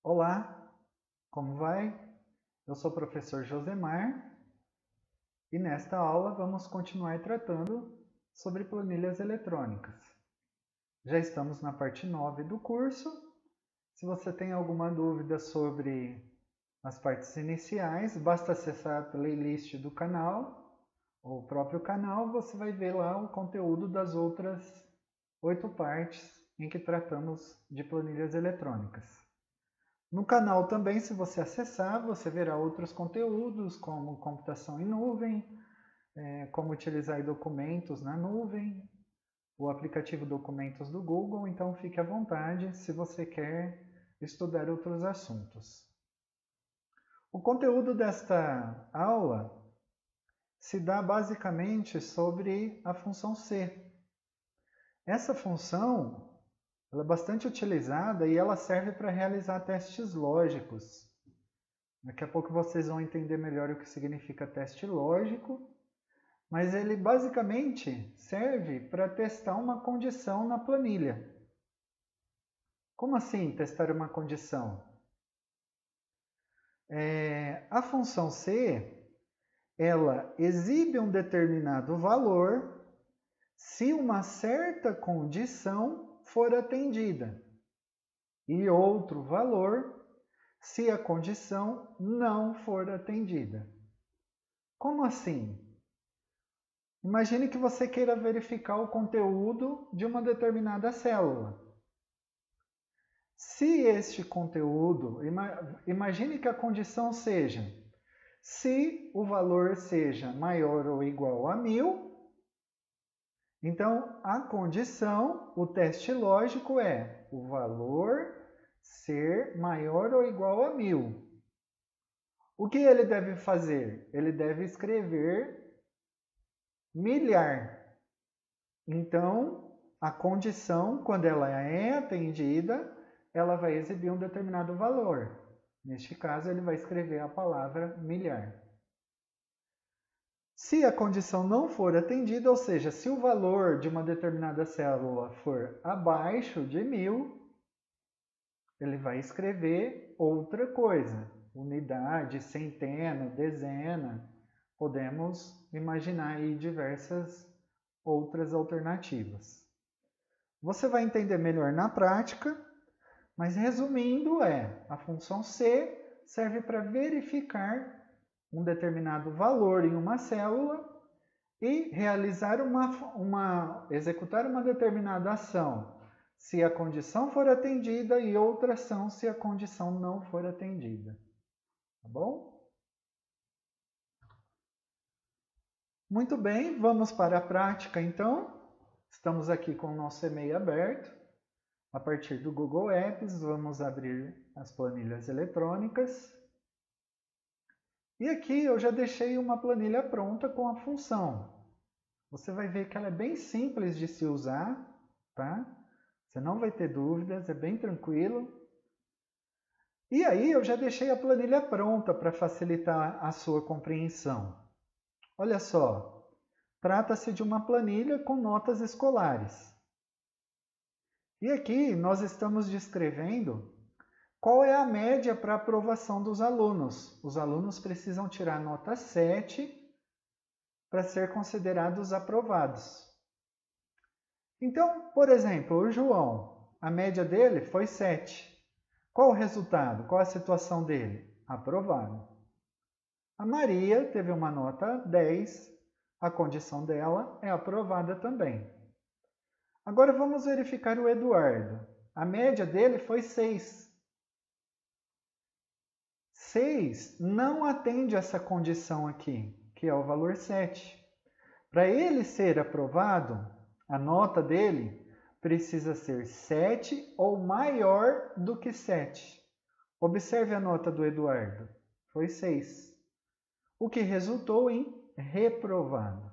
Olá, como vai? Eu sou o professor Josemar e nesta aula vamos continuar tratando sobre planilhas eletrônicas. Já estamos na parte 9 do curso. Se você tem alguma dúvida sobre as partes iniciais, basta acessar a playlist do canal, ou o próprio canal, você vai ver lá o conteúdo das outras 8 partes em que tratamos de planilhas eletrônicas. No canal também, se você acessar, você verá outros conteúdos, como computação em nuvem, como utilizar documentos na nuvem, o aplicativo Documentos do Google, então fique à vontade se você quer estudar outros assuntos. O conteúdo desta aula se dá basicamente sobre a função C. Essa função ela é bastante utilizada e ela serve para realizar testes lógicos. Daqui a pouco vocês vão entender melhor o que significa teste lógico, mas ele basicamente serve para testar uma condição na planilha. Como assim testar uma condição? A função C, ela exibe um determinado valor se uma certa condição for atendida e outro valor se a condição não for atendida. Como assim? Imagine que você queira verificar o conteúdo de uma determinada célula. Se este conteúdo, imagine que a condição seja, se o valor seja maior ou igual a 1000, então a condição, o teste lógico é o valor ser maior ou igual a 1000. O que ele deve fazer? Ele deve escrever milhar. Então, a condição, quando ela é atendida, ela vai exibir um determinado valor. Neste caso, ele vai escrever a palavra milhar. Se a condição não for atendida, ou seja, se o valor de uma determinada célula for abaixo de 1000, ele vai escrever outra coisa. Unidade, centena, dezena. Podemos imaginar aí diversas outras alternativas. Você vai entender melhor na prática, mas resumindo a função C serve para verificar um determinado valor em uma célula e realizar executar uma determinada ação se a condição for atendida e outra ação se a condição não for atendida. Tá bom? Muito bem, vamos para a prática então. Estamos aqui com o nosso e-mail aberto. A partir do Google Apps, vamos abrir as planilhas eletrônicas. E aqui eu já deixei uma planilha pronta com a função. Você vai ver que ela é bem simples de se usar, tá? Você não vai ter dúvidas, é bem tranquilo. E aí eu já deixei a planilha pronta para facilitar a sua compreensão. Olha só, trata-se de uma planilha com notas escolares. E aqui nós estamos descrevendo qual é a média para aprovação dos alunos. Os alunos precisam tirar nota 7 para ser considerados aprovados. Então, por exemplo, o João, a média dele foi 7. Qual o resultado? Qual a situação dele? Aprovado. A Maria teve uma nota 10, a condição dela é aprovada também. Agora vamos verificar o Eduardo. A média dele foi 6. 6 não atende essa condição aqui, que é o valor 7. Para ele ser aprovado, a nota dele precisa ser 7 ou maior do que 7. Observe a nota do Eduardo. Foi 6. O que resultou em reprovado.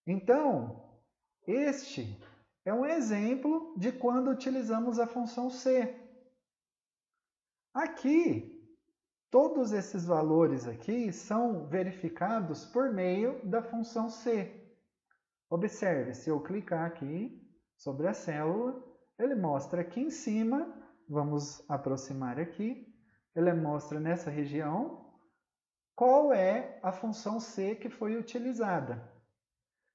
Então, este é um exemplo de quando utilizamos a função C. Aqui, todos esses valores aqui são verificados por meio da função C. Observe, se eu clicar aqui sobre a célula, ele mostra aqui em cima vamos aproximar aqui, ele mostra nessa região qual é a função C que foi utilizada.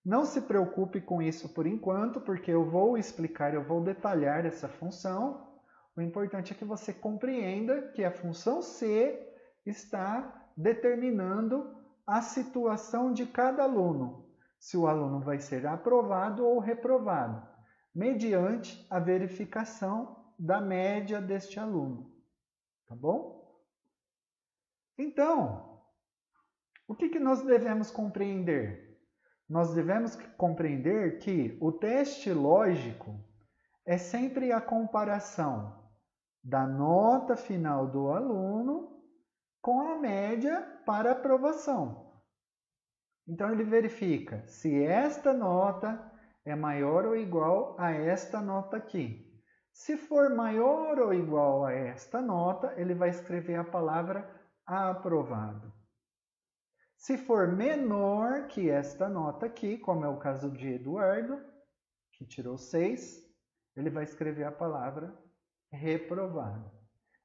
Não se preocupe com isso por enquanto, porque eu vou explicar, eu vou detalhar essa função. O importante é que você compreenda que a função C está determinando a situação de cada aluno, se o aluno vai ser aprovado ou reprovado, mediante a verificação da média deste aluno. Tá bom? Então, o que nós devemos compreender? Nós devemos compreender que o teste lógico é sempre a comparação da nota final do aluno com a média para aprovação. Então, ele verifica se esta nota é maior ou igual a esta nota aqui. Se for maior ou igual a esta nota, ele vai escrever a palavra aprovado. Se for menor que esta nota aqui, como é o caso de Eduardo, que tirou 6, ele vai escrever a palavra reprovado.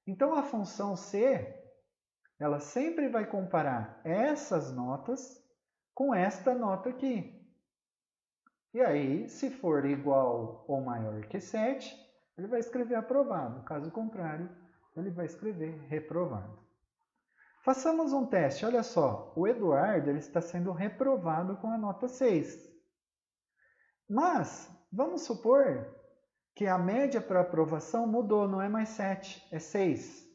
Então, a função C, ela sempre vai comparar essas notas com esta nota aqui. E aí, se for igual ou maior que 7, ele vai escrever aprovado. Caso contrário, ele vai escrever reprovado. Façamos um teste. Olha só, o Eduardo ele está sendo reprovado com a nota 6. Mas, vamos supor que a média para aprovação mudou, não é mais 7, é 6.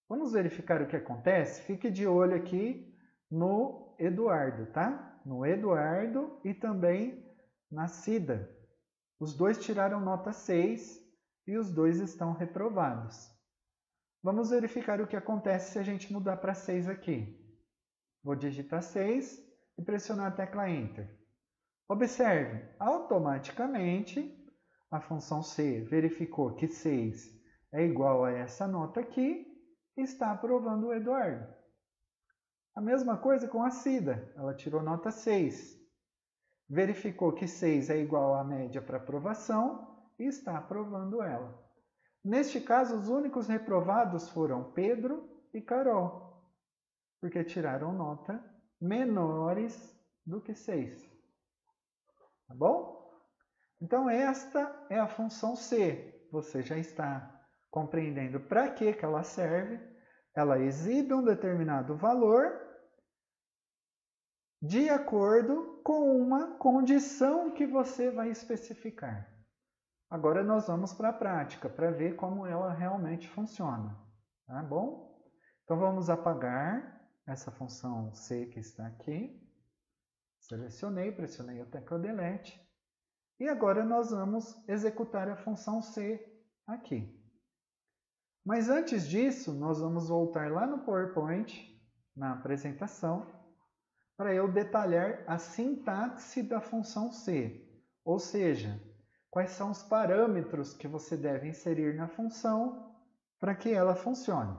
Vamos verificar o que acontece? Fique de olho aqui no Eduardo, tá? No Eduardo e também na Cida. Os dois tiraram nota 6 e os dois estão reprovados. Vamos verificar o que acontece se a gente mudar para 6 aqui. Vou digitar 6 e pressionar a tecla Enter. Observe, automaticamente a função C verificou que 6 é igual a essa nota aqui e está aprovando o Eduardo. A mesma coisa com a Cida, ela tirou nota 6. Verificou que 6 é igual à média para aprovação e está aprovando ela. Neste caso, os únicos reprovados foram Pedro e Carol, porque tiraram nota menores do que 6. Tá bom? Então, esta é a função C. Você já está compreendendo para que ela serve. Ela exibe um determinado valor de acordo com uma condição que você vai especificar. Agora nós vamos para a prática, para ver como ela realmente funciona. Tá bom? Então vamos apagar essa função C que está aqui. Selecionei, pressionei a tecla Delete. E agora nós vamos executar a função C aqui. Mas antes disso, nós vamos voltar lá no PowerPoint, na apresentação, para eu detalhar a sintaxe da função C. Ou seja, quais são os parâmetros que você deve inserir na função para que ela funcione.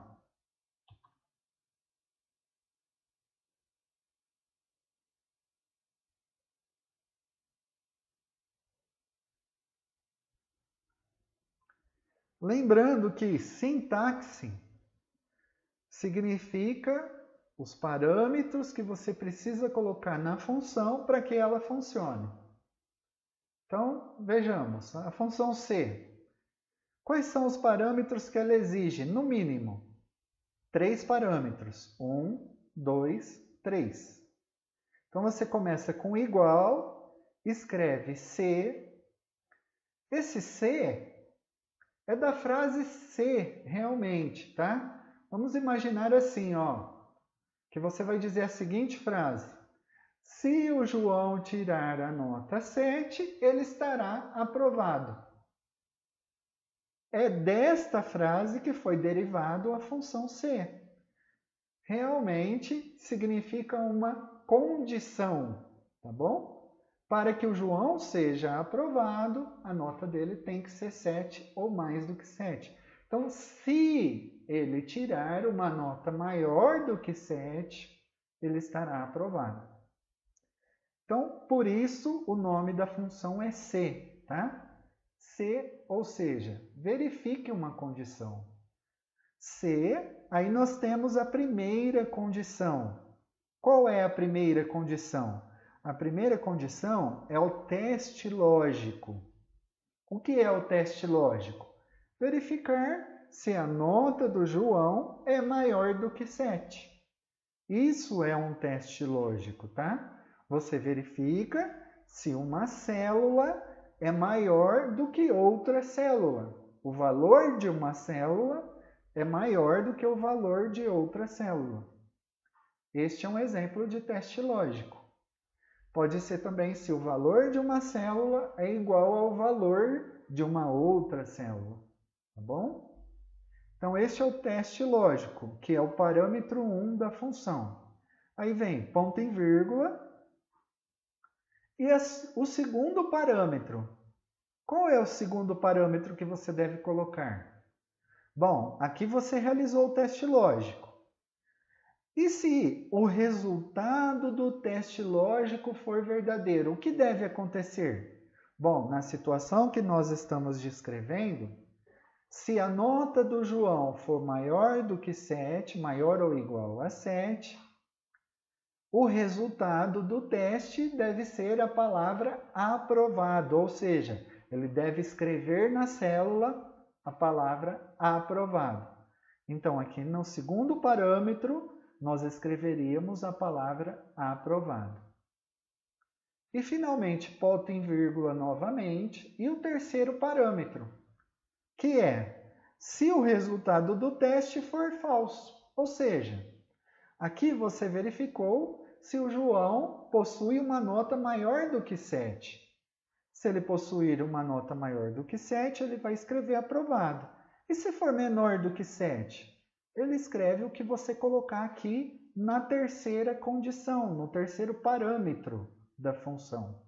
Lembrando que sintaxe significa os parâmetros que você precisa colocar na função para que ela funcione. Então, vejamos, a função C. Quais são os parâmetros que ela exige? No mínimo, 3 parâmetros. 1, 2, 3. Então, você começa com igual, escreve C. Esse C é da frase C, realmente, tá? Vamos imaginar assim, ó, que você vai dizer a seguinte frase. Se o João tirar a nota 7, ele estará aprovado. É desta frase que foi derivado a função C. Realmente significa uma condição, tá bom? Para que o João seja aprovado, a nota dele tem que ser 7 ou mais do que 7. Então, se ele tirar uma nota maior do que 7, ele estará aprovado. Então, por isso, o nome da função é C, tá? se, ou seja, verifique uma condição. Se, aí nós temos a primeira condição. Qual é a primeira condição? A primeira condição é o teste lógico. O que é o teste lógico? Verificar se a nota do João é maior do que 7. Isso é um teste lógico, tá? Você verifica se uma célula é maior do que outra célula. O valor de uma célula é maior do que o valor de outra célula. Este é um exemplo de teste lógico. Pode ser também se o valor de uma célula é igual ao valor de uma outra célula, tá bom? Então, este é o teste lógico, que é o parâmetro 1 da função. Aí vem ponto e vírgula. E o segundo parâmetro. Qual é o segundo parâmetro que você deve colocar? Bom, aqui você realizou o teste lógico. E se o resultado do teste lógico for verdadeiro, o que deve acontecer? Bom, na situação que nós estamos descrevendo, se a nota do João for maior do que 7, maior ou igual a 7, o resultado do teste deve ser a palavra aprovado, ou seja, ele deve escrever na célula a palavra aprovado. Então, aqui no segundo parâmetro, nós escreveríamos a palavra aprovado. E, finalmente, ponto e vírgula novamente, e o terceiro parâmetro, que é se o resultado do teste for falso, ou seja, aqui você verificou se o João possui uma nota maior do que 7. Se ele possuir uma nota maior do que 7, ele vai escrever aprovado. E se for menor do que 7? Ele escreve o que você colocar aqui na terceira condição, no terceiro parâmetro da função.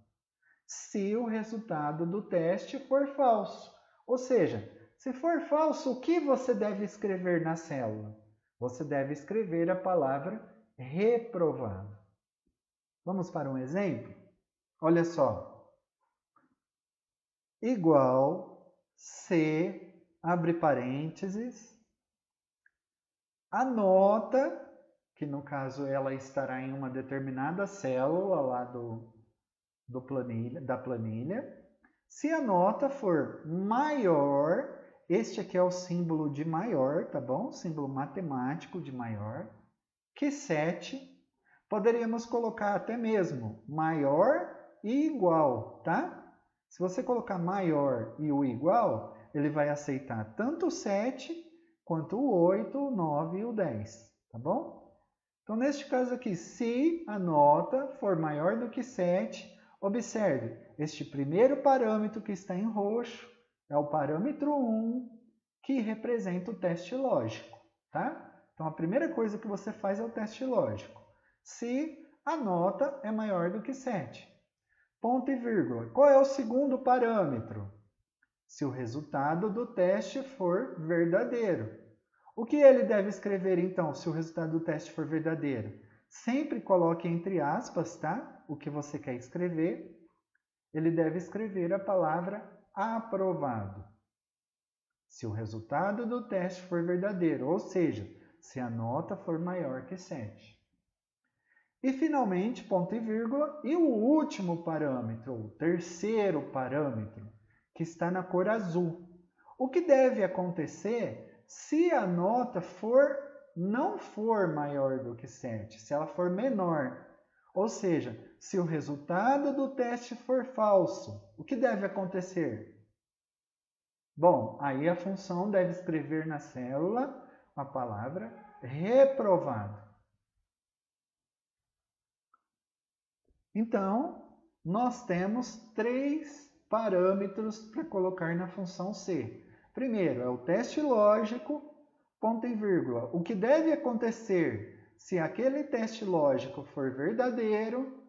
Se o resultado do teste for falso. Ou seja, se for falso, o que você deve escrever na célula? Você deve escrever a palavra reprovado. Vamos para um exemplo? Olha só. Igual se, abre parênteses, a nota, que no caso ela estará em uma determinada célula lá da planilha, se a nota for maior, este aqui é o símbolo de maior, tá bom? Símbolo matemático de maior, que 7, poderíamos colocar até mesmo maior e igual, tá? Se você colocar maior e o igual, ele vai aceitar tanto o 7 quanto o 8, o 9 e o 10, tá bom? Então, neste caso aqui, se a nota for maior do que 7, observe, este primeiro parâmetro que está em roxo é o parâmetro 1, que representa o teste lógico, tá? Então, a primeira coisa que você faz é o teste lógico. Se a nota é maior do que 7. Ponto e vírgula. Qual é o segundo parâmetro? Se o resultado do teste for verdadeiro. O que ele deve escrever, então, se o resultado do teste for verdadeiro? Sempre coloque entre aspas, tá? O que você quer escrever. Ele deve escrever a palavra aprovado. Se o resultado do teste for verdadeiro, ou seja, se a nota for maior que 7. E, finalmente, ponto e vírgula, e o último parâmetro, o terceiro parâmetro, que está na cor azul. O que deve acontecer se a nota não for maior do que 7, se ela for menor? Ou seja, se o resultado do teste for falso, o que deve acontecer? Bom, aí a função deve escrever na célula a palavra reprovado. Então, nós temos 3 parâmetros para colocar na função C. Primeiro, é o teste lógico, ponto e vírgula. O que deve acontecer se aquele teste lógico for verdadeiro,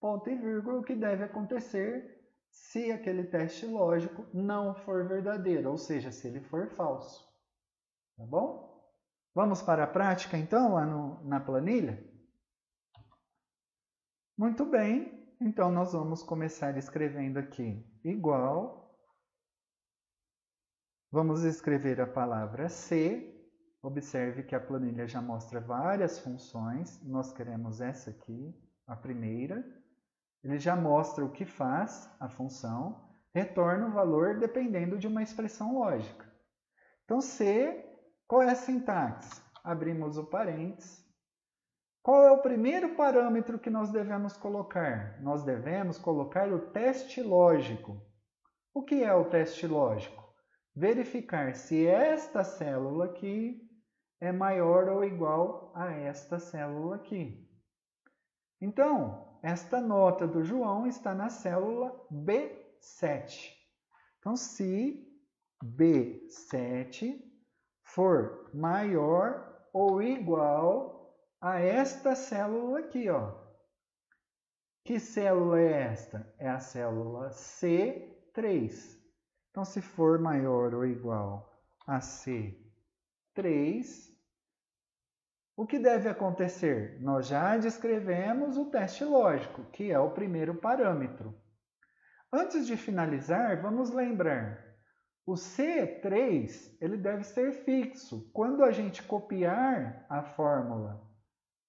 ponto e vírgula, o que deve acontecer se aquele teste lógico não for verdadeiro, ou seja, se ele for falso. Tá bom? Vamos para a prática, então, lá na planilha? Muito bem, então nós vamos começar escrevendo aqui igual Vamos escrever a palavra C. Observe que a planilha já mostra várias funções. Nós queremos essa aqui, a primeira. Ele já mostra o que faz a função. Retorna o valor dependendo de uma expressão lógica. Então, C, qual é a sintaxe? Abrimos o parênteses. Qual é o primeiro parâmetro que nós devemos colocar? Nós devemos colocar o teste lógico. O que é o teste lógico? Verificar se esta célula aqui é maior ou igual a esta célula aqui. Então, esta nota do João está na célula B7. Então, se B7 for maior ou igual a esta célula aqui, ó. Que célula é esta? É a célula C3. Então, se for maior ou igual a C3, o que deve acontecer? Nós já descrevemos o teste lógico, que é o primeiro parâmetro. Antes de finalizar, vamos lembrar, o C3 ele deve ser fixo. Quando a gente copiar a fórmula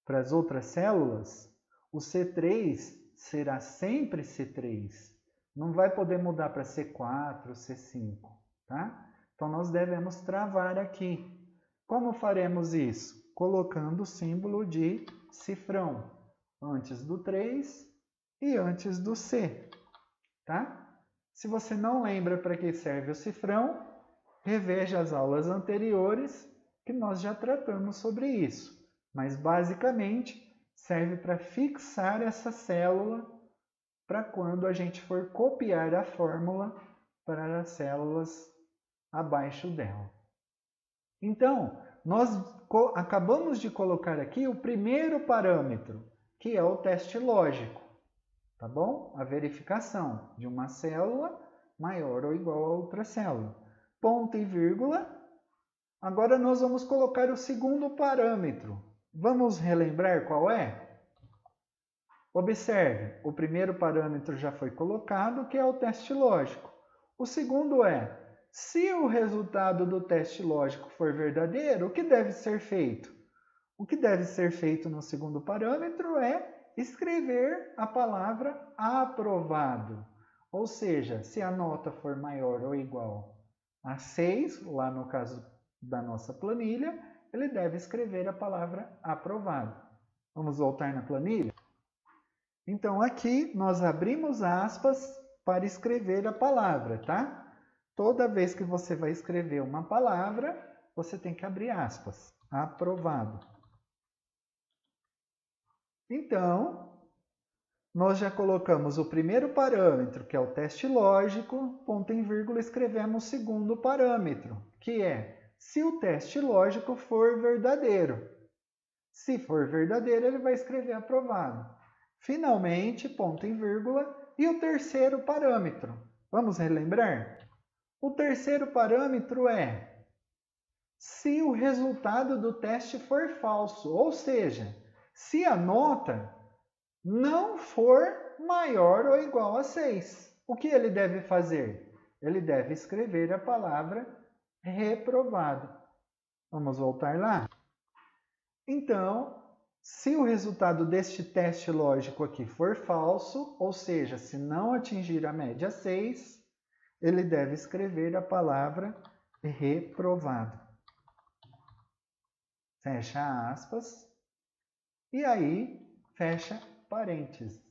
para as outras células, o C3 será sempre C3. Não vai poder mudar para C4, C5, tá? Então, nós devemos travar aqui. Como faremos isso? Colocando o símbolo de cifrão antes do 3 e antes do C, tá? Se você não lembra para que serve o cifrão, reveja as aulas anteriores que nós já tratamos sobre isso. Mas, basicamente, serve para fixar essa célula para quando a gente for copiar a fórmula para as células abaixo dela. Então, nós acabamos de colocar aqui o primeiro parâmetro, que é o teste lógico, tá bom? A verificação de uma célula maior ou igual a outra célula. Ponto e vírgula. Agora nós vamos colocar o segundo parâmetro. Vamos relembrar qual é? Observe, o primeiro parâmetro já foi colocado, que é o teste lógico. O segundo é, se o resultado do teste lógico for verdadeiro, o que deve ser feito? O que deve ser feito no segundo parâmetro é escrever a palavra aprovado. Ou seja, se a nota for maior ou igual a 6, lá no caso da nossa planilha, ele deve escrever a palavra aprovado. Vamos voltar na planilha? Então, aqui nós abrimos aspas para escrever a palavra, tá? Toda vez que você vai escrever uma palavra, você tem que abrir aspas. Aprovado. Então, nós já colocamos o primeiro parâmetro, que é o teste lógico, ponto em vírgula, escrevemos o segundo parâmetro, que é se o teste lógico for verdadeiro. Se for verdadeiro, ele vai escrever aprovado. Finalmente, ponto em vírgula, e o terceiro parâmetro. Vamos relembrar? O terceiro parâmetro é se o resultado do teste for falso, ou seja, se a nota não for maior ou igual a 6. O que ele deve fazer? Ele deve escrever a palavra reprovado. Vamos voltar lá? Então, se o resultado deste teste lógico aqui for falso, ou seja, se não atingir a média 6, ele deve escrever a palavra reprovado. Fecha aspas. E aí, fecha parênteses.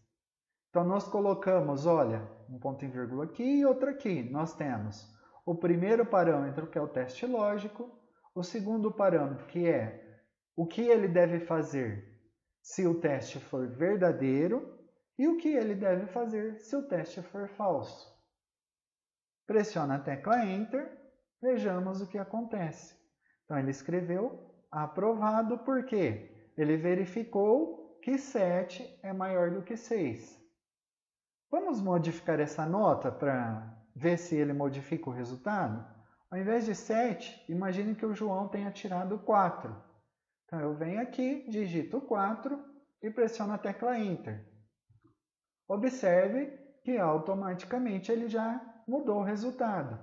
Então, nós colocamos, olha, um ponto em vírgula aqui e outro aqui. Nós temos o primeiro parâmetro, que é o teste lógico, o segundo parâmetro, que é o que ele deve fazer se o teste for verdadeiro e o que ele deve fazer se o teste for falso. Pressiona a tecla Enter, vejamos o que acontece. Então, ele escreveu aprovado porque ele verificou que 7 é maior do que 6. Vamos modificar essa nota para ver se ele modifica o resultado? Ao invés de 7, imagine que o João tenha tirado 4. Então, eu venho aqui, digito 4 e pressiono a tecla Enter. Observe que automaticamente ele já mudou o resultado.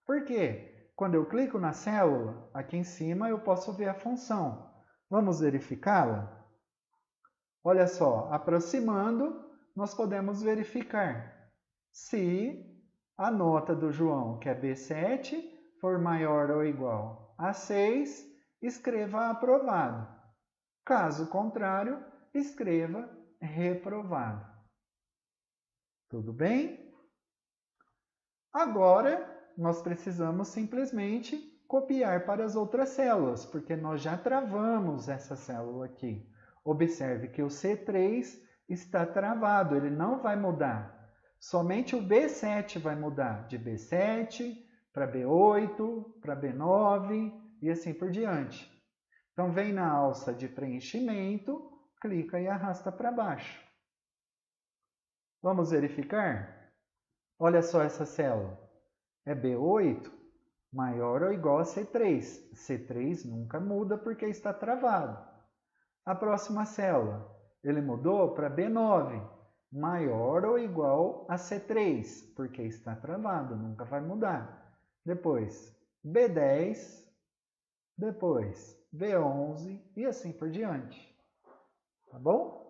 Por quê? Quando eu clico na célula, aqui em cima eu posso ver a função. Vamos verificá-la? Olha só, aproximando, nós podemos verificar se a nota do João, que é B7, for maior ou igual a 6, escreva aprovado. Caso contrário, escreva reprovado. Tudo bem? Agora, nós precisamos simplesmente copiar para as outras células, porque nós já travamos essa célula aqui. Observe que o C3 está travado, ele não vai mudar. Somente o B7 vai mudar, de B7 para B8, para B9 e assim por diante. Então, vem na alça de preenchimento, clica e arrasta para baixo. Vamos verificar? Olha só essa célula. É B8 maior ou igual a C3. C3 nunca muda porque está travado. A próxima célula, ele mudou para B9, maior ou igual a C3, porque está travado, nunca vai mudar. Depois, B10, depois B11 e assim por diante. Tá bom?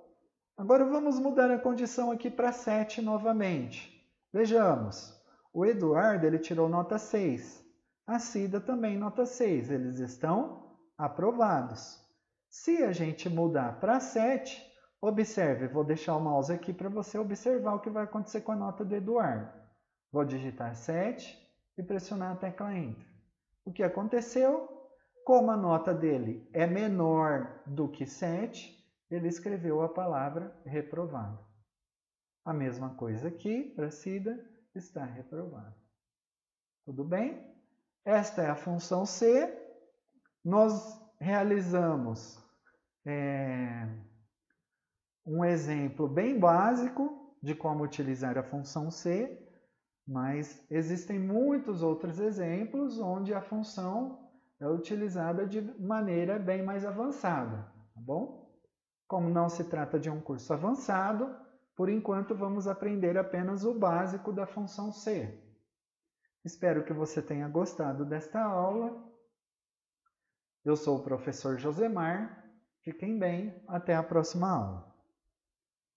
Agora vamos mudar a condição aqui para 7 novamente. Vejamos, o Eduardo ele tirou nota 6, a Cida também nota 6, eles estão aprovados. Se a gente mudar para 7, observe, vou deixar o mouse aqui para você observar o que vai acontecer com a nota do Eduardo. Vou digitar 7 e pressionar a tecla Enter. O que aconteceu? Como a nota dele é menor do que 7, ele escreveu a palavra reprovado. A mesma coisa aqui, para Cida, está reprovado. Tudo bem? Esta é a função C. Nós realizamos um exemplo bem básico de como utilizar a função C, mas existem muitos outros exemplos onde a função é utilizada de maneira bem mais avançada, tá bom? Como não se trata de um curso avançado, por enquanto vamos aprender apenas o básico da função C. Espero que você tenha gostado desta aula. Eu sou o professor Josemar. Fiquem bem, até a próxima aula.